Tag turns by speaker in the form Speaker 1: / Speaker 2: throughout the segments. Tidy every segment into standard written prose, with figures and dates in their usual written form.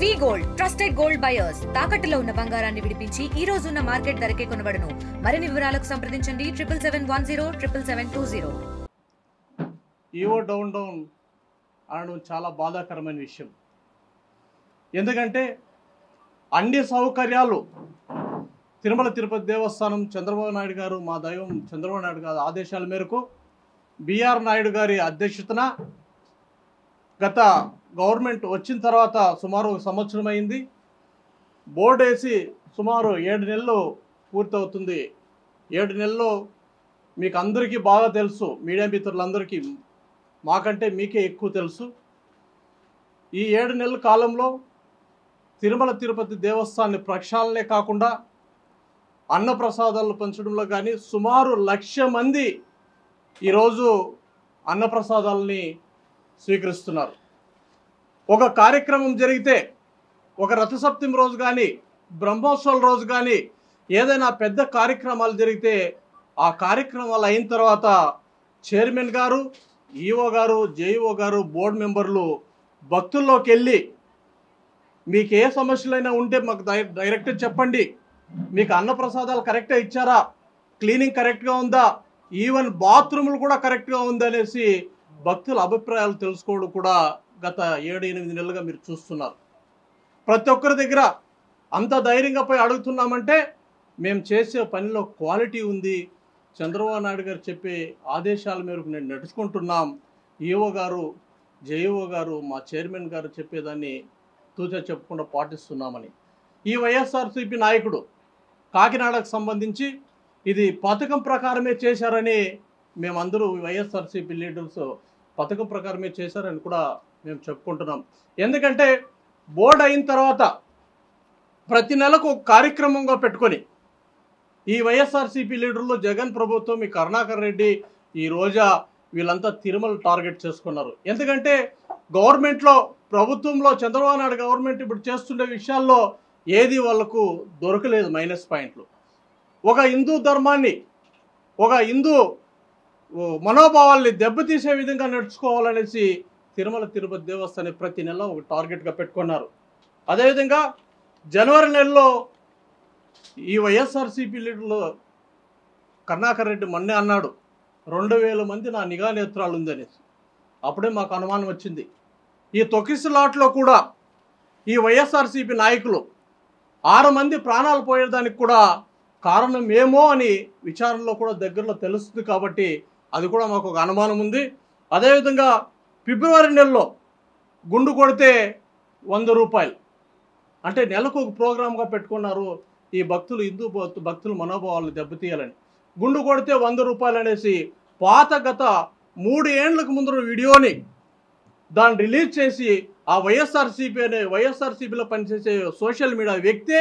Speaker 1: వి gold trusted gold buyers తాకట్టులో ఉన్న బంగారాన్ని విడిపించి ఈ రోజు ఉన్న మార్కెట్ ధరకే కొనబడును. మరిన్ని వివరాలకు సంప్రదించండి 7771077720.
Speaker 2: ఈవో డౌన్ అనడం చాలా బాధాకరమైన విషయం. ఎందుకంటే అన్ని సౌకర్యాలు తిరుమల తిరుపతి దేవస్థానం చంద్రబాబు నాయుడు గారు, మా దైవం చంద్రబాబు నాయుడు గారి ఆదేశాల మేరకు బిఆర్ నాయుడు గారి అధ్యక్షతన గత గవర్నమెంట్ వచ్చిన తర్వాత సుమారు 1 సంవత్సరం అయింది. బోర్డు వేసి సుమారు 7 నెలలు పూర్తవుతుంది. 7 నెలల్లో మీకు అందరికీ బాగా తెలుసు, మీడియా మిత్రులందరికీ మాకంటే మీకే ఎక్కువ తెలుసు. ఈ 7 నెలల కాలంలో తిరుమల తిరుపతి దేవస్థానాన్ని ప్రక్షాళనే కాకుండా అన్నప్రసాదాలు పంచడంలో కానీ సుమారు 1,00,000 మంది ఈరోజు అన్నప్రసాదాలని స్వీకరిస్తున్నారు. ఒక కార్యక్రమం జరిగితే, ఒక రథసప్తమి రోజు కానీ, బ్రహ్మోత్సవాల రోజు కానీ, ఏదైనా పెద్ద కార్యక్రమాలు జరిగితే ఆ కార్యక్రమాలు అయిన తర్వాత చైర్మన్ గారు, ఈఓ గారు, జేఈఓ గారు, బోర్డు మెంబర్లు భక్తుల్లోకి వెళ్ళి మీకు ఏ సమస్యలైనా ఉంటే మాకు డైరెక్ట్గా చెప్పండి, మీకు అన్నప్రసాదాలు కరెక్ట్గా ఇచ్చారా, క్లీనింగ్ కరెక్ట్గా ఉందా, ఈవెన్ బాత్రూములు కూడా కరెక్ట్గా ఉందనేసి భక్తుల అభిప్రాయాలు తెలుసుకోవడం కూడా గత 7-8 నెలలుగా మీరు చూస్తున్నారు. ప్రతి ఒక్కరి దగ్గర అంత ధైర్యంగా పోయి అడుగుతున్నామంటే మేము చేసే పనిలో క్వాలిటీ ఉంది, చంద్రబాబు నాయుడు గారు చెప్పే ఆదేశాల మేరకు నేను నడుచుకుంటున్నాం, ఈఓ గారు, జేఈఓ గారు, మా చైర్మన్ గారు చెప్పేదాన్ని తూచా చెప్పకుండా పాటిస్తున్నామని. ఈ వైఎస్ఆర్సీపీ నాయకుడు కాకినాడకు సంబంధించి ఇది పథకం ప్రకారమే చేశారని మేమందరూ వైఎస్ఆర్సీపీ లీడర్స్ పథకం ప్రకారమే చేశారని కూడా మేము చెప్పుకుంటున్నాం. ఎందుకంటే బోర్డు అయిన తర్వాత ప్రతి నెలకు ఒక కార్యక్రమంగా పెట్టుకొని ఈ వైఎస్ఆర్సీపీ లీడర్లు జగన్ ప్రభుత్వం, ఈ కరుణాకర్ రెడ్డి, ఈ రోజా వీళ్ళంతా తిరుమల టార్గెట్ చేసుకున్నారు. ఎందుకంటే గవర్నమెంట్లో, ప్రభుత్వంలో చంద్రబాబు నాయుడు గవర్నమెంట్ ఇప్పుడు చేస్తుండే విషయాల్లో ఏది వాళ్లకు దొరకలేదు మైనస్ పాయింట్లు. ఒక హిందూ ధర్మాన్ని, ఒక హిందూ మనోభావాల్ని దెబ్బతీసే విధంగా నడుచుకోవాలనేసి తిరుమల తిరుపతి దేవస్థానం ప్రతి నెల ఒక టార్గెట్గా పెట్టుకున్నారు. అదేవిధంగా జనవరి నెలలో ఈ వైఎస్ఆర్సీపీ లీడర్లు కరుణాకర్ రెడ్డి మొన్నే అన్నాడు 2,000 మంది నా నిఘా నేత్రాలు ఉందనేసి. అప్పుడే మాకు అనుమానం వచ్చింది. ఈ తొక్కిసలాట్లో కూడా ఈ వైఎస్ఆర్సీపీ నాయకులు 6 మంది ప్రాణాలు పోయేదానికి కూడా కారణం ఏమో అని విచారణలో కూడా దగ్గరలో తెలుస్తుంది. కాబట్టి అది కూడా మాకు ఒక అనుమానం ఉంది. అదేవిధంగా ఫిబ్రవరి నెలలో గుండు కొడితే 100 రూపాయలు, అంటే నెలకు ఒక ప్రోగ్రామ్గా పెట్టుకున్నారు ఈ భక్తులు, హిందూ భక్తుల మనోభావాలను దెబ్బతీయాలని. గుండు కొడితే 100 రూపాయలు అనేసి పాత గత 3 ఏళ్లకు ముందు వీడియోని దాన్ని రిలీజ్ చేసి ఆ వైఎస్ఆర్సీపీలో పనిచేసే సోషల్ మీడియా వ్యక్తే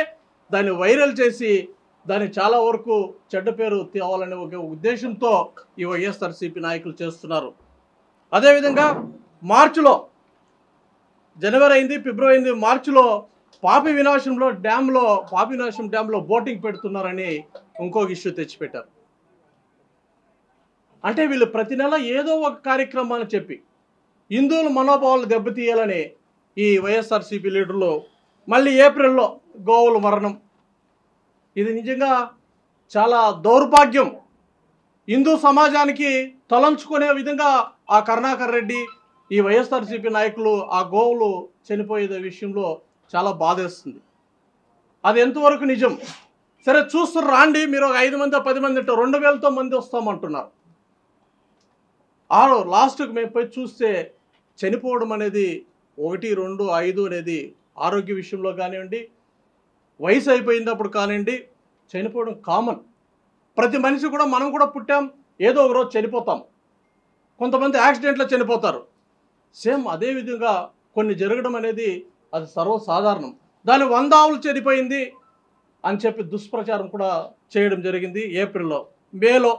Speaker 2: దాన్ని వైరల్ చేసి దాన్ని చాలా వరకు చెడ్డ పేరు తేవాలనే ఒక ఉద్దేశంతో ఈ వైఎస్ఆర్సీపీ నాయకులు చేస్తున్నారు. అదేవిధంగా మార్చిలో, జనవరి అయింది, ఫిబ్రవరి అయింది, మార్చిలో పాపి వినాశం డ్యాంలో బోటింగ్ పెడుతున్నారని ఇంకొక ఇష్యూ తెచ్చిపెట్టారు. అంటే వీళ్ళు ప్రతి నెల ఏదో ఒక కార్యక్రమాన్ని చెప్పి హిందువుల మనోభావాలు దెబ్బతీయాలని ఈ వైఎస్ఆర్సీపీ లీడర్లు. మళ్ళీ ఏప్రిల్లో గోవుల మరణం, ఇది నిజంగా చాలా దౌర్భాగ్యం. హిందూ సమాజానికి తలంచుకునే విధంగా ఆ కరుణాకర్ రెడ్డి, ఈ వైఎస్ఆర్సీపీ నాయకులు ఆ గోవులు చనిపోయే విషయంలో చాలా బాధేస్తుంది. అది ఎంతవరకు నిజం? సరే చూస్తున్నారు రాండి, మీరు ఒక 5 మంది 10 మంది అంటే 2,000తో మంది వస్తామంటున్నారు. లాస్ట్కి మేము పోయి చూస్తే చనిపోవడం అనేది 1, 2, 5 అనేది ఆరోగ్య విషయంలో కానివ్వండి, వయసు అయిపోయినప్పుడు కానివ్వండి, చనిపోవడం కామన్. ప్రతి మనిషి కూడా, మనం కూడా పుట్టాం, ఏదో ఒక రోజు చనిపోతాం. కొంతమంది యాక్సిడెంట్లో చనిపోతారు. సేమ్ అదేవిధంగా కొన్ని జరగడం అనేది అది సర్వసాధారణం. దాని 100 ఆవులు చనిపోయింది అని చెప్పి దుష్ప్రచారం కూడా చేయడం జరిగింది. ఏప్రిల్లో, మేలో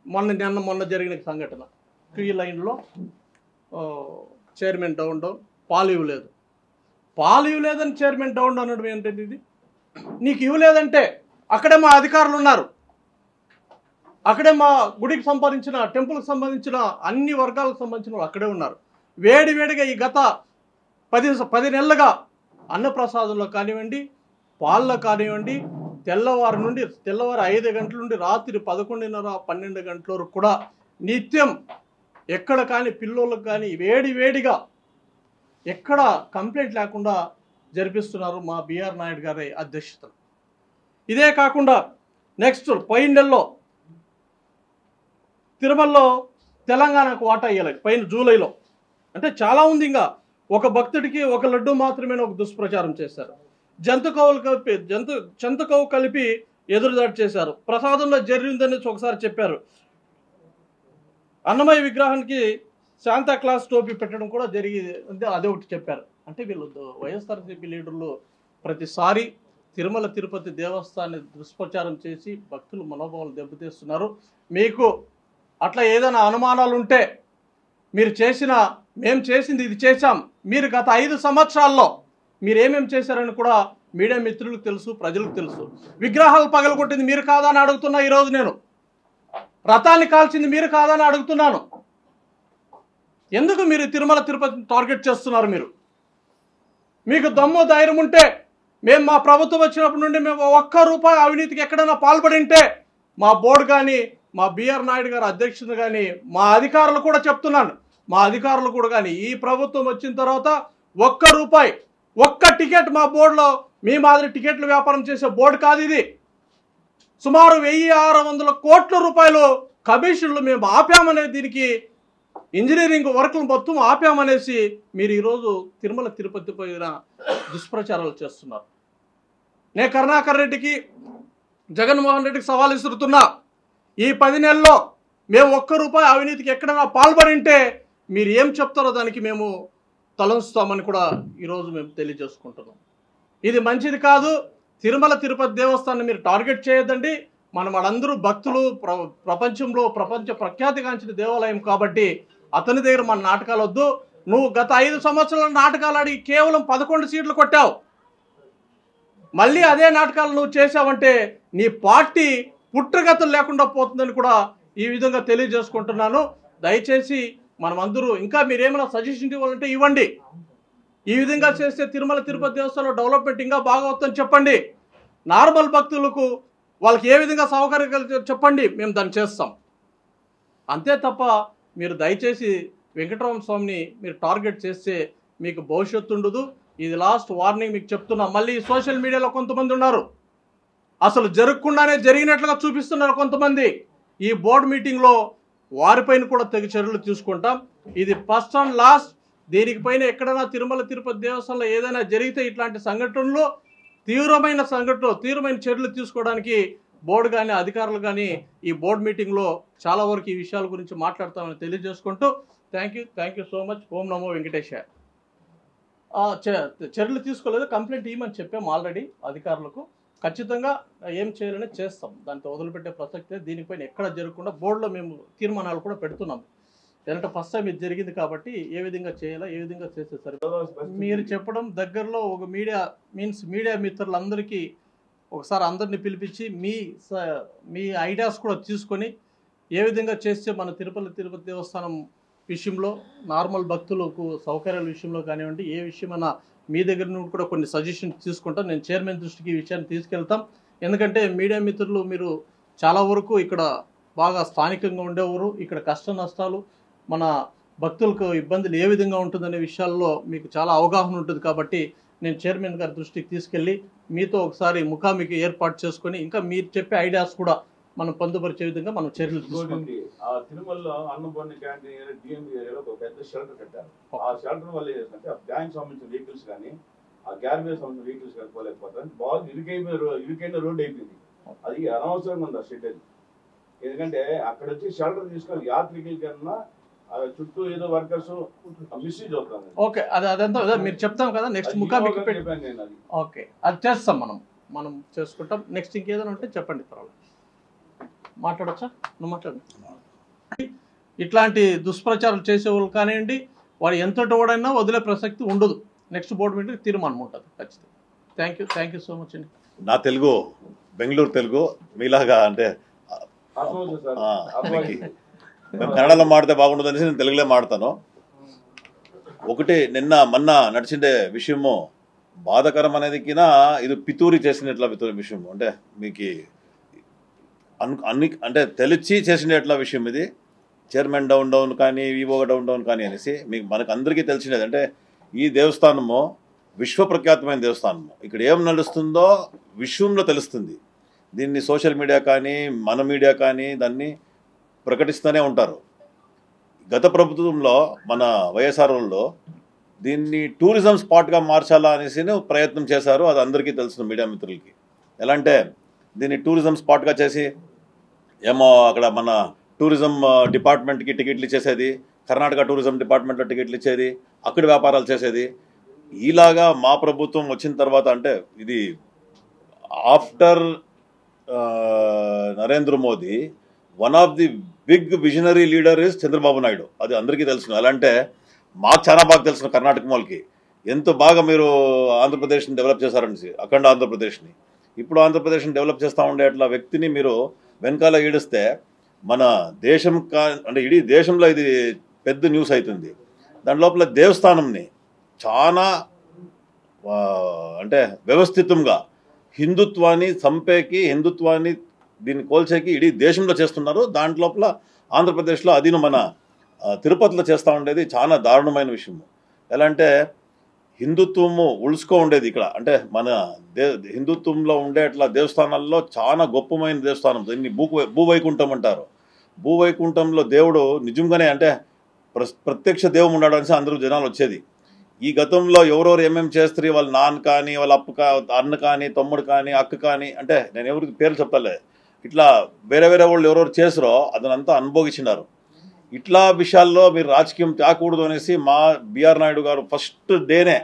Speaker 2: మొన్న జరిగిన సంఘటన, క్యూ లైన్లో చైర్మన్ డౌన్ పాలు ఇవ్వలేదని చైర్మన్ డౌన్ అనడం ఏంటంటే, ఇది నీకు ఇవ్వలేదంటే అక్కడే మా అధికారులు ఉన్నారు, అక్కడే మా గుడికి సంబంధించిన, టెంపుల్కి సంబంధించిన అన్ని వర్గాలకు సంబంధించిన వాళ్ళు అక్కడే ఉన్నారు. వేడివేడిగా ఈ గత 10 నెలలుగా అన్నప్రసాదంలో కానివ్వండి, పాల్లో కానివ్వండి, తెల్లవారు 5 గంటల నుండి రాత్రి 11:30, 12 గంటల వరకు కూడా నిత్యం ఎక్కడ కానీ పిల్లోళ్ళకు కానీ వేడిగా ఎక్కడ కంప్లైంట్ లేకుండా జరిపిస్తున్నారు మా బిఆర్ నాయుడు గారి అధ్యక్షతను. ఇదే కాకుండా నెక్స్ట్ పోయిన నెలలో తిరుమలలో తెలంగాణకు వాటా ఇవ్వాలి, పోయిన జూలైలో. అంటే చాలా ఉంది. ఇంకా ఒక భక్తుడికి ఒక లడ్డు మాత్రమే ఒక దుష్ప్రచారం చేశారు. జంతుకవు కలిపి ఎదురుదాడి చేశారు. ప్రసాదంలో జరిగిందని ఒకసారి చెప్పారు. అన్నమయ్య విగ్రహానికి శాంతా క్లాస్ టోపీ పెట్టడం కూడా జరిగింది, అదే ఒకటి చెప్పారు. అంటే వీళ్ళు వైఎస్ఆర్సీపీ లీడర్లు ప్రతిసారి తిరుమల తిరుపతి దేవస్థానాన్ని దుష్ప్రచారం చేసి భక్తులు మనోభావాలు దెబ్బతీస్తున్నారు. మీకు అట్లా ఏదైనా అనుమానాలు ఉంటే మేము చేసింది ఇది చేశాం, మీరు గత 5 సంవత్సరాల్లో మీరు ఏమేమి చేశారని కూడా మీడియా మిత్రులకు తెలుసు, ప్రజలకు తెలుసు. విగ్రహాలు పగలగొట్టింది మీరు కాదా అని అడుగుతున్నా. ఈరోజు నేను రథాన్ని కాల్చింది మీరు కాదా అని అడుగుతున్నాను. ఎందుకు మీరు తిరుమల తిరుపతిని టార్గెట్ చేస్తున్నారు? మీకు దమ్ము ధైర్యం ఉంటే మేము మా ప్రభుత్వం వచ్చినప్పటి నుండి మేము ₹1 అవినీతికి ఎక్కడైనా పాల్పడింటే మా బోర్డు కానీ మా బిఆర్ నాయుడు గారి అధ్యక్షుడు కానీ మా అధికారులు కూడా చెప్తున్నాను, మా అధికారులు కూడా కానీ ఈ ప్రభుత్వం వచ్చిన తర్వాత ₹1 ఒక్క టికెట్ మా బోర్డులో మీ మాదిరి టికెట్లు వ్యాపారం చేసే బోర్డు కాదు ఇది. సుమారు 1600 కోట్ల రూపాయలు కమిషన్లు మేము ఆపామనే, దీనికి ఇంజనీరింగ్ వర్క్లు మొత్తం ఆపామనేసి మీరు ఈరోజు తిరుమల తిరుపతి పైన దుష్ప్రచారాలు చేస్తున్నారు. నేను కరుణాకర్ రెడ్డికి, జగన్మోహన్ రెడ్డికి సవాల్ విసురుతున్నా. ఈ 10 నెలల్లో మేము ₹1 అవినీతికి ఎక్కడైనా పాల్పడింటే మీరు ఏం చెప్తారో దానికి మేము తలంచుతామని కూడా ఈరోజు మేము తెలియజేసుకుంటున్నాం. ఇది మంచిది కాదు. తిరుమల తిరుపతి దేవస్థానాన్ని మీరు టార్గెట్ చేయొద్దండి. వాళ్ళందరూ భక్తులు, ప్రపంచ ప్రఖ్యాతిగాంచిన దేవాలయం కాబట్టి అతని దగ్గర మన నాటకాలు వద్దు. నువ్వు గత 5 సంవత్సరాల నాటకాలు ఆడి కేవలం 11 సీట్లు కొట్టావు. మళ్ళీ అదే నాటకాలు నువ్వు చేసావంటే నీ పార్టీ పుట్టుగతులు లేకుండా పోతుందని కూడా ఈ విధంగా తెలియజేసుకుంటున్నాను. దయచేసి మనమందరూ ఇంకా మీరేమైనా సజెషన్ ఇవ్వాలంటే ఇవ్వండి. ఈ విధంగా చేస్తే తిరుమల తిరుపతి దేవస్థానంలో డెవలప్మెంట్ ఇంకా బాగా అవుతుందని చెప్పండి. నార్మల్ భక్తులకు వాళ్ళకి ఏ విధంగా సౌకర్యాలు చెప్పండి, మేము దాన్ని చేస్తాం. అంతే తప్ప మీరు దయచేసి వెంకటరమణ స్వామిని మీరు టార్గెట్ చేస్తే మీకు భవిష్యత్తు ఉండదు. ఇది లాస్ట్ వార్నింగ్ మీకు చెప్తున్నా. మళ్ళీ సోషల్ మీడియాలో కొంతమంది ఉన్నారు, అసలు జరగకుండానే జరిగినట్లుగా చూపిస్తున్నారు కొంతమంది. ఈ బోర్డు మీటింగ్లో వారిపైన కూడా తగు చర్యలు తీసుకుంటాం. ఇది ఫస్ట్ అండ్ లాస్ట్. దీనిపైన ఎక్కడైనా తిరుమల తిరుపతి దేవస్థానంలో ఏదైనా జరిగితే ఇట్లాంటి సంఘటనలు తీవ్రమైన చర్యలు తీసుకోవడానికి బోర్డు కానీ అధికారులు కానీ ఈ బోర్డు మీటింగ్లో చాలా వరకు ఈ విషయాల గురించి మాట్లాడతామని తెలియజేసుకుంటూ థ్యాంక్ యూ సో మచ్. ఓం నమో వెంకటేశాయ. చర్యలు తీసుకోలేదు, కంప్లైంట్ ఇవ్వమని చెప్పాము ఆల్రెడీ అధికారులకు. ఖచ్చితంగా ఏం చేయాలని చేస్తాం, దాంతో వదిలిపెట్టే ప్రసక్తే. దీనిపైన ఎక్కడ జరగకుండా బోర్డులో మేము తీర్మానాలు కూడా పెడుతున్నాం. ఎందుకంటే ఫస్ట్ టైం ఇది జరిగింది కాబట్టి ఏ విధంగా చేయాలా, ఏ విధంగా చేస్తే సరే మీరు చెప్పడం దగ్గరలో ఒక మీడియా మిత్రులందరికీ ఒకసారి అందరినీ పిలిపించి మీ ఐడియాస్ కూడా తీసుకొని ఏ విధంగా చేస్తే మన తిరుపతి దేవస్థానం విషయంలో నార్మల్ భక్తులకు సౌకర్యాల విషయంలో కానివ్వండి, ఏ విషయమైనా మీ దగ్గర నుండి కూడా కొన్ని సజెషన్స్ తీసుకుంటాం. నేను చైర్మన్ దృష్టికి ఈ విషయాన్ని తీసుకెళ్తాం. ఎందుకంటే మీడియా మిత్రులు మీరు చాలా వరకు ఇక్కడ బాగా స్థానికంగా ఉండేవారు. ఇక్కడ కష్ట నష్టాలు, మన భక్తులకు ఇబ్బందులు ఏ విధంగా ఉంటుందనే విషయాల్లో మీకు చాలా అవగాహన ఉంటుంది. కాబట్టి నేను చైర్మన్ గారి దృష్టికి తీసుకెళ్ళి మీతో ఒకసారి ముఖాముఖి ఏర్పాటు చేసుకొని ఇంకా మీరు చెప్పే ఐడియాస్ కూడా మనం పొందుపరిచే విధంగా మనం చర్యలు తీసుకుంటాం.
Speaker 3: తిరుమలలో అన్నపూర్ణ క్యాంటీన్ డిఎంబీ ఏరియాలో ఒక పెద్ద షెల్టర్ కట్టారు. ఆ షెల్టర్ వల్ల ఏంటంటే ఆ బ్యాంక్ సంబంధించిన వెహికల్స్ కానీ ఆ గ్యార్బేజ్ సంబంధించిన వెహికల్స్ కానీ పోలేకపోతారు. బాగా ఇరుకైన రోడ్డు అయిపోయింది. అది అనవసరంగా ఉంది ఆ షెడ్. అది ఎందుకంటే అక్కడ వచ్చి షెల్టర్ తీసుకొని యాత్రికుల కన్నా చుట్టూ ఏదో వర్కర్స్ మిస్యూజ్ అవుతారు.
Speaker 2: ఓకే, అదంతా మీరు చెప్తాం కదా. నెక్స్ట్ ముఖాముఖి ఓకే, అది చేస్తాం, మనం చేసుకుంటాం. నెక్స్ట్ ఇంకేదైనా ఉంటే చెప్పండి, పర్వాలేదు. మాట్లాడచ్చా? నువ్వు మాట్లాడు. ఇట్లాంటి దుష్ప్రచారం చేసేవాళ్ళు కానివ్వండి, వాడు ఎంతటి వాడైనా వదిలే ప్రసక్తి ఉండదు. నెక్స్ట్ బోర్డు మీటింగ్ తీర్మానం ఉంటుంది ఖచ్చితంగా. థ్యాంక్ యూ సో మచ్ అండి.
Speaker 4: నా తెలుగు బెంగళూరు తెలుగు మీలాగా అంటే మేము కన్నడలో మాడితే బాగుండదు అనేసి నేను తెలుగులో మాడతాను. ఒకటి మొన్న నడిచిండే విషయము బాధకరం అనేది కినా ఇది పితూరి చేసినట్ల విషయం. అంటే మీకు అన్ని అంటే తెలిసి చేసినట్ల విషయం ఇది. చైర్మన్ డౌన్ కానీ వివో డౌన్ కానీ అనేసి మీకు మనకు అందరికీ తెలిసినది. అంటే ఈ దేవస్థానము విశ్వప్రఖ్యాతమైన దేవస్థానము. ఇక్కడ ఏం నడుస్తుందో విశ్వంలో తెలుస్తుంది. దీన్ని సోషల్ మీడియా కానీ మన మీడియా కానీ దాన్ని ప్రకటిస్తూనే ఉంటారు. గత ప్రభుత్వంలో మన వైఎస్ఆర్లో దీన్ని టూరిజం స్పాట్గా మార్చాలా అనేసి ప్రయత్నం చేశారు. అది అందరికీ తెలుసు మీడియా మిత్రులకి. ఎలా అంటే దీన్ని టూరిజం స్పాట్గా చేసి ఏమో అక్కడ మన టూరిజం డిపార్ట్మెంట్కి టికెట్లు ఇచ్చేసేది, కర్ణాటక టూరిజం డిపార్ట్మెంట్లో టికెట్లు ఇచ్చేది, అక్కడ వ్యాపారాలు చేసేది. ఇలాగా మా ప్రభుత్వం వచ్చిన తర్వాత అంటే ఇది after Narendra Modi one of the big visionary leader is Chandrababu Naidu. అది అందరికీ తెలుసు. ఎలా అంటే మాకు చాలా బాగా తెలుసు కర్ణాటక వాళ్ళకి ఎంతో బాగా మీరు ఆంధ్రప్రదేశ్ని డెవలప్ చేశారనేసి, అఖండ ఆంధ్రప్రదేశ్ని. ఇప్పుడు ఆంధ్రప్రదేశ్ని డెవలప్ చేస్తూ ఉండే అట్లా వ్యక్తిని మీరు వెనకాల ఈడిస్తే మన దేశం అంటే ఇడీ దేశంలో ఇది పెద్ద న్యూస్ అవుతుంది. దాని లోపల దేవస్థానంని చాలా అంటే వ్యవస్థితంగా హిందుత్వాన్ని చంపేకి, హిందుత్వాన్ని దీన్ని కోల్చేకి ఇడీ దేశంలో చేస్తున్నారు. దాంట్లోపల ఆంధ్రప్రదేశ్లో అది మన తిరుపతిలో చేస్తూ ఉండేది చాలా దారుణమైన విషయము. ఎలా అంటే హిందుత్వము ఉలుసుకో ఉండేది ఇక్కడ. అంటే మన హిందుత్వంలో ఉండే అట్లా దేవస్థానాల్లో చాలా గొప్పమైన దేవస్థానం. దీన్ని భూవైకుంఠం అంటారు. భూవైకుంఠంలో దేవుడు నిజంగానే అంటే ప్రత్యక్ష దేవుడు ఉండడానికి అందరూ జనాలు వచ్చేది. ఈ గతంలో ఎవరెవరు ఏమేమి చేస్తారు, వాళ్ళ నాన్న కానీ, వాళ్ళ అన్న కానీ, తమ్ముడు కానీ, అక్క కానీ, అంటే నేను ఎవరికి పేర్లు చెప్పలే, ఇట్లా వేరే వేరే వాళ్ళు ఎవరెవరు చేసారో అదనంతా అనుభవించినారు. ఇట్లా విషయాల్లో మీరు రాజకీయం తేకూడదు అనేసి మా బిఆర్ నాయుడు గారు ఫస్ట్ డేనే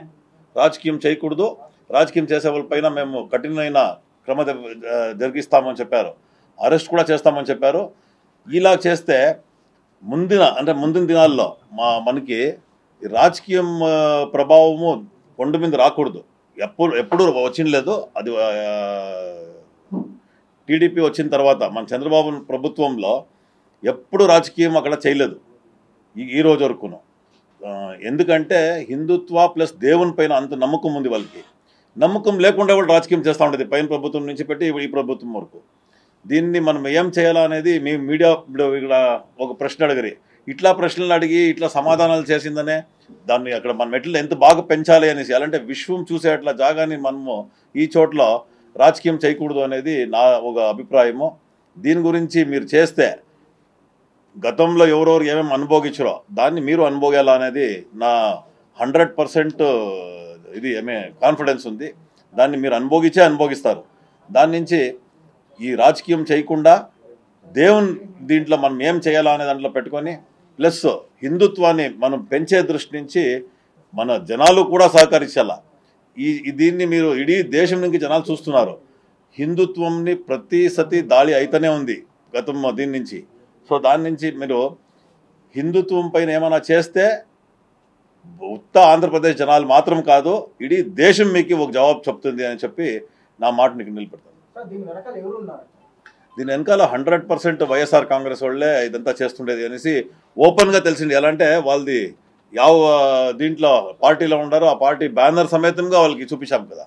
Speaker 4: రాజకీయం చేయకూడదు, రాజకీయం చేసే వాళ్ళ పైన మేము కఠినమైన క్రమ జరిగిస్తామని చెప్పారు, అరెస్ట్ కూడా చేస్తామని చెప్పారు. ఇలా చేస్తే ముందిన దినాల్లో మనకి రాజకీయం ప్రభావము కొండ మీద రాకూడదు. ఎప్పుడు వచ్చిన లేదు. అది టీడీపీ వచ్చిన తర్వాత మన చంద్రబాబు ప్రభుత్వంలో ఎప్పుడు రాజకీయం అక్కడ చేయలేదు ఈ రోజు వరకును. ఎందుకంటే హిందుత్వ ప్లస్ దేవుని పైన అంత నమ్మకం ఉంది వాళ్ళకి. నమ్మకం లేకుండా వాళ్ళు రాజకీయం చేస్తూ ఉండేది పైన ప్రభుత్వం నుంచి పెట్టి ఈ ప్రభుత్వం వరకు. దీన్ని మనం ఏం చేయాలా అనేది మీ మీడియా ఇక్కడ ఒక ప్రశ్న అడిగరి, ఇట్లా ప్రశ్నలు అడిగి ఇట్లా సమాధానాలు చేసిందనే దాన్ని అక్కడ మనం ఎట్లా ఎంత బాగా పెంచాలి అనేసి, అలాంటి విశ్వం చూసే అట్లా జాగాని మనము ఈ చోట్ల రాజకీయం చేయకూడదు అనేది నా ఒక అభిప్రాయము. దీని గురించి మీరు చేస్తే గతంలో ఎవరెవరు ఏమేమి అనుభవించారో దాన్ని మీరు అనుభవించాలా అనేది నా 100% ఇది కాన్ఫిడెన్స్ ఉంది. దాన్ని మీరు అనుభవిస్తారు. దాని నుంచి ఈ రాజకీయం చేయకుండా దేవుని దీంట్లో మనం ఏం చేయాలా అనే దాంట్లో పెట్టుకొని ప్లస్ హిందుత్వాన్ని మనం పెంచే దృష్టి నుంచి మన జనాలు కూడా సహకరించాలా. దీన్ని మీరు ఇడీ దేశం నుంచి జనాలు చూస్తున్నారు. హిందుత్వంని ప్రతి సతి దాడి అయితేనే ఉంది గతం దీని నుంచి. సో దాని నుంచి మీరు హిందుత్వం పైన ఏమైనా చేస్తే ఉత్త ఆంధ్రప్రదేశ్ జనాలు మాత్రం కాదు, ఇడీ దేశం మీకు ఒక జవాబు చెప్తుంది అని చెప్పి నా మాట నీకు నిలబెడతాను. దీని వెనకాల 100% వైఎస్ఆర్ కాంగ్రెస్ వాళ్ళే ఇదంతా చేస్తుండేది అనేసి ఓపెన్గా తెలిసింది. ఎలా అంటే వాళ్ళది దీంట్లో పార్టీలో ఉండారో ఆ పార్టీ బ్యానర్ సమేతంగా వాళ్ళకి చూపించాం కదా.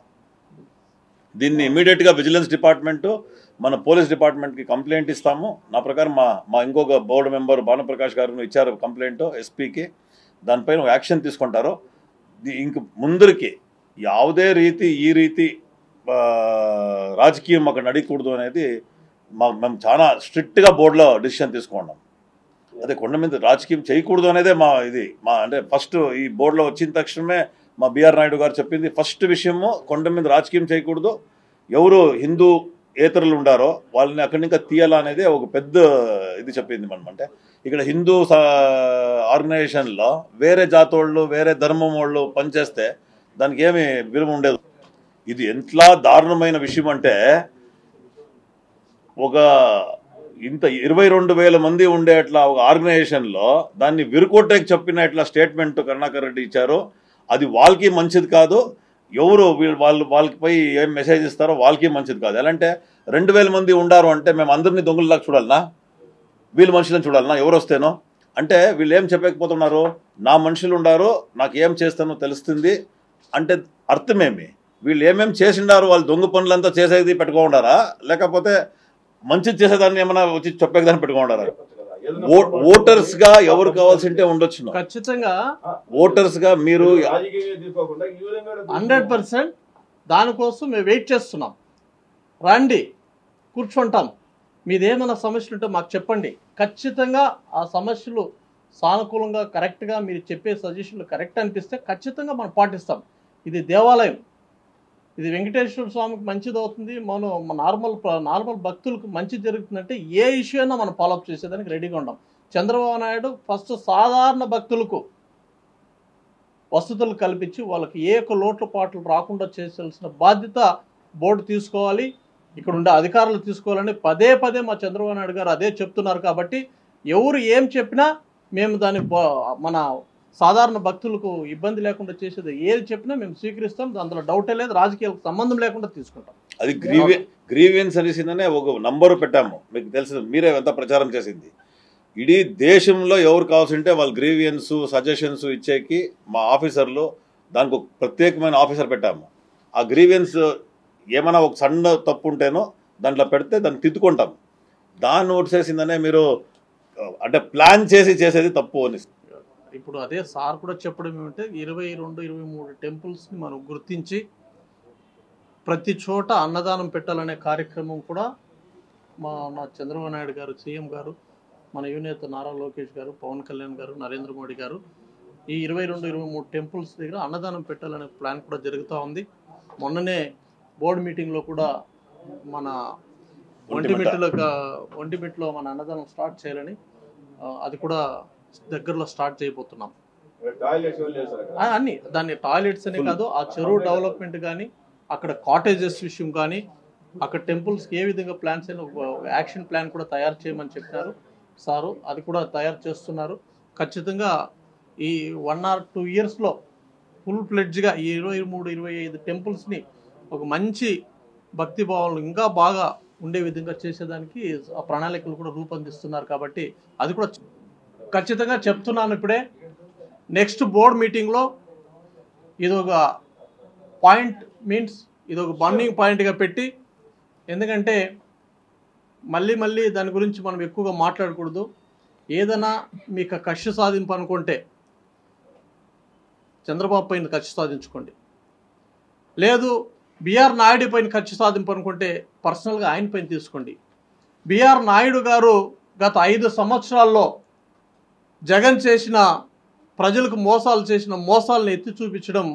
Speaker 4: దీన్ని ఇమీడియట్గా విజిలెన్స్ డిపార్ట్మెంటు మన పోలీస్ డిపార్ట్మెంట్కి కంప్లైంట్ ఇస్తాము. నా ప్రకారం మా ఇంకొక బోర్డు మెంబర్ భానుప్రకాష్ గారు ఇచ్చారు కంప్లైంట్ ఎస్పీకి. దానిపైన యాక్షన్ తీసుకుంటారు. ఇంక ముందరికి ಯಾವುದೇ రీతి ఈ రీతి రాజకీయం అక్కడ నడకూడదు అనేది మేము చాలా స్ట్రిక్ట్గా బోర్డులో డిసిషన్ తీసుకున్నాం. అదే కొండ మీద రాజకీయం చేయకూడదు అనేదే మా అంటే ఫస్ట్ ఈ బోర్డులో వచ్చిన తక్షణమే మా బిఆర్ నాయుడు గారు చెప్పింది ఫస్ట్ విషయము, కొండ మీద రాజకీయం చేయకూడదు, ఎవరు హిందూ ఏతరులు ఉండారో వాళ్ళని అక్కడి నుంచి తీయాలా అనేది ఒక పెద్ద ఇది చెప్పింది. మనం అంటే ఇక్కడ హిందూ ఆర్గనైజేషన్లో వేరే జాతోళ్ళు వేరే ధర్మం వాళ్ళు పనిచేస్తే దానికి ఏమి విలువ ఉండదు. ఇది ఎంతలా దారుణమైన విషయం అంటే ఒక ఇంత 22,000 మంది ఉండే అట్లా ఒక ఆర్గనైజేషన్లో దాన్ని విరుకోటకి చెప్పిన ఇట్లా స్టేట్మెంట్ కరుణాకర్ రెడ్డి ఇచ్చారు. అది వాళ్ళకి మంచిది కాదు. ఎవరు వాళ్ళకి ఏం మెసేజ్ ఇస్తారో వాళ్ళకి మంచిది కాదు. ఎలా అంటే 2,000 మంది ఉండారు అంటే మేము అందరినీ దొంగలలాగా చూడాలనా, వీళ్ళు మనుషులను చూడాలనా, ఎవరు వస్తేనో అంటే వీళ్ళు ఏం చెప్పకపోతున్నారు, నా మనుషులు ఉండారు, నాకు ఏం చేస్తానో తెలుస్తుంది, అంటే అర్థమేమి? వీళ్ళు ఏమేమి చేసిండారు, వాళ్ళు దొంగ పనులంతా చేసేది పెట్టుకోండారా, లేకపోతే మంచిది చేసేదాన్ని ఏమైనా వచ్చి చెప్పేదాన్ని పెట్టుకోండారా? ఓటర్స్ గా ఎవరు కావాల్సింటే ఉండొచ్చు.
Speaker 2: ఖచ్చితంగా
Speaker 4: ఓటర్స్ గా మీరు
Speaker 2: 100% దానికోసం మేము వెయిట్ చేస్తున్నాం. రండి, కూర్చుంటాం, మీదేమైనా సమస్యలు ఉంటే మాకు చెప్పండి. ఖచ్చితంగా ఆ సమస్యలు సానుకూలంగా కరెక్ట్గా మీరు చెప్పే సజెషన్లు కరెక్ట్ అనిపిస్తే ఖచ్చితంగా మనం పాటిస్తాం. ఇది దేవాలయం, ఇది వెంకటేశ్వర స్వామికి మంచిది అవుతుంది, మనం నార్మల్ భక్తులకు మంచి జరుగుతుందంటే ఏ ఇష్యూ అయినా మనం ఫాలోఅప్ చేసేదానికి రెడీగా ఉంటాం. చంద్రబాబు నాయుడు ఫస్ట్ సాధారణ భక్తులకు వసతులు కల్పించి వాళ్ళకి ఏ ఒక్క లోట్ల పాటలు రాకుండా చేయాల్సిన బాధ్యత బోర్డు తీసుకోవాలి, ఇక్కడ ఉండే అధికారులు తీసుకోవాలని పదే పదే మా చంద్రబాబు నాయుడు గారు అదే చెప్తున్నారు. కాబట్టి ఎవరు ఏం చెప్పినా మేము దాన్ని మన సాధారణ భక్తులకు ఇబ్బంది లేకుండా చేసేది ఏది చెప్పినా మేము స్వీకరిస్తాం. అందులో డౌటే లేదు, రాజకీయాలకు సంబంధం లేకుండా తీసుకుంటాం.
Speaker 4: అది గ్రీవియన్స్ అనేసిందనే ఒక నంబరు పెట్టాము, మీకు తెలుసు, మీరే ఎంత ప్రచారం చేసింది. ఇడీ దేశంలో ఎవరు కావాల్సింటే వాళ్ళు గ్రీవియన్స్ సజెషన్స్ ఇచ్చేకి మా ఆఫీసర్లు దానికి ఒక ప్రత్యేకమైన ఆఫీసర్ పెట్టాము. ఆ గ్రీవియన్స్ ఏమైనా ఒక సన్న తప్పు ఉంటేనో దాంట్లో పెడితే దాన్ని తిట్టుకుంటాం. దాన్ని ఓట్సేసిందనే మీరు అంటే ప్లాన్ చేసి చేసేది తప్పు అని.
Speaker 2: ఇప్పుడు అదే సార్ కూడా చెప్పడం ఏమంటే 22-23 టెంపుల్స్ని మనం గుర్తించి ప్రతి చోట అన్నదానం పెట్టాలనే కార్యక్రమం కూడా మా చంద్రబాబు నాయుడు గారు, సీఎం గారు, మన యువనేత నారా లోకేష్ గారు, పవన్ కళ్యాణ్ గారు, నరేంద్ర మోడీ గారు ఈ 22-23 టెంపుల్స్ దగ్గర అన్నదానం పెట్టాలనే ప్లాన్ కూడా జరుగుతూ ఉంది. మొన్ననే బోర్డు మీటింగ్లో కూడా మన ఒంటిమిట్టలో మన అన్నదానం స్టార్ట్ చేయాలని, అది కూడా దగ్గరలో స్టార్ట్ చేయబోతున్నాం. అన్ని దాన్ని టాయిలెట్స్ అనే కాదు, ఆ చెరువు డెవలప్మెంట్ కానీ, అక్కడ కాటేజెస్ విషయం కానీ, అక్కడ టెంపుల్స్కి ఏ విధంగా ప్లాన్స్ అయినా యాక్షన్ ప్లాన్ కూడా తయారు చేయమని చెప్పినారు సారు, అది కూడా తయారు చేస్తున్నారు. ఖచ్చితంగా ఈ 1 or 2 yearsలో ఫుల్ ఫ్లెడ్జ్గా ఈ 23-25 టెంపుల్స్ని ఒక మంచి భక్తి భావాలు ఇంకా బాగా ఉండే విధంగా చేసేదానికి ఆ ప్రణాళికలు కూడా రూపొందిస్తున్నారు. కాబట్టి అది కూడా ఖచ్చితంగా చెప్తున్నాను ఇప్పుడే. నెక్స్ట్ బోర్డు మీటింగ్లో ఇదొక పాయింట్ ఇదొక బర్నింగ్ పాయింట్గా పెట్టి, ఎందుకంటే మళ్ళీ దాని గురించి మనం ఎక్కువగా మాట్లాడకూడదు. ఏదైనా మీకు కక్ష సాధింపు అనుకుంటే చంద్రబాబు పైన కక్ష సాధించుకోండి, లేదు బిఆర్ నాయుడు పైన కక్ష సాధింపు అనుకుంటే పర్సనల్గా ఆయన పైన తీసుకోండి. బిఆర్ నాయుడు గారు గత 5 సంవత్సరాల్లో జగన్ చేసిన ప్రజలకు మోసాలు చేసిన మోసాలను ఎత్తి చూపించడం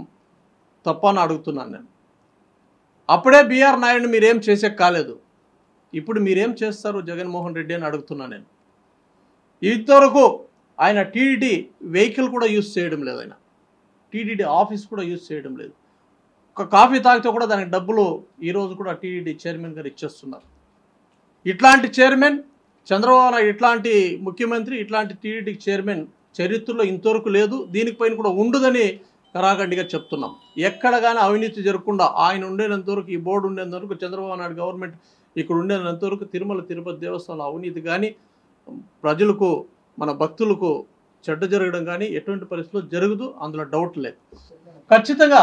Speaker 2: తప్పని అడుగుతున్నాను నేను. అప్పుడే బిఆర్ నాయుడు మీరేం చేసే కాలేదు, ఇప్పుడు మీరేం చేస్తారు జగన్మోహన్ రెడ్డి అని అడుగుతున్నాను నేను. ఇంతవరకు ఆయన టీడీడీ వెహికల్ కూడా యూజ్ చేయడం లేదు, ఆయన టీడీడీ ఆఫీస్ కూడా యూజ్ చేయడం లేదు. ఒక కాఫీ తాగితే కూడా దానికి డబ్బులు ఈరోజు కూడా టీడీడీ చైర్మన్ గారు ఇచ్చేస్తున్నారు. ఇట్లాంటి చైర్మన్ చంద్రబాబు నాయుడు, ఇట్లాంటి ముఖ్యమంత్రి, ఇట్లాంటి టీడీడీ చైర్మన్ చరిత్రలో ఇంతవరకు లేదు, దీనిపైన కూడా ఉండదని కరాఖండిగా చెప్తున్నాం. ఎక్కడ కానీ అవినీతి జరగకుండా ఆయన ఉండేంతవరకు, ఈ బోర్డు ఉండేంతవరకు, చంద్రబాబు నాయుడు గవర్నమెంట్ ఇక్కడ ఉండేంతవరకు తిరుమల తిరుపతి దేవస్థానం అవినీతి కానీ, ప్రజలకు మన భక్తులకు చెడ్డ జరగడం కానీ ఎటువంటి పరిస్థితుల్లో జరగదు, అందులో డౌట్ లేదు. ఖచ్చితంగా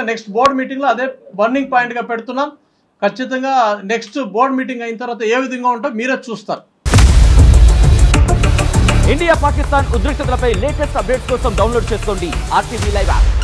Speaker 2: నెక్స్ట్ బోర్డు మీటింగ్లో అదే బర్నింగ్ పాయింట్గా పెడుతున్నాం. ఖచ్చితంగా నెక్స్ట్ బోర్డు మీటింగ్ అయిన తర్వాత ఏ విధంగా ఉంటో మీరే చూస్తారు.
Speaker 5: ఇండియా పాకిస్తాన్ ఉద్రిక్తతలపై లేటెస్ట్ అప్డేట్స్ కోసం డౌన్లోడ్ చేసుకోండి RTV లైవ్ యాప్.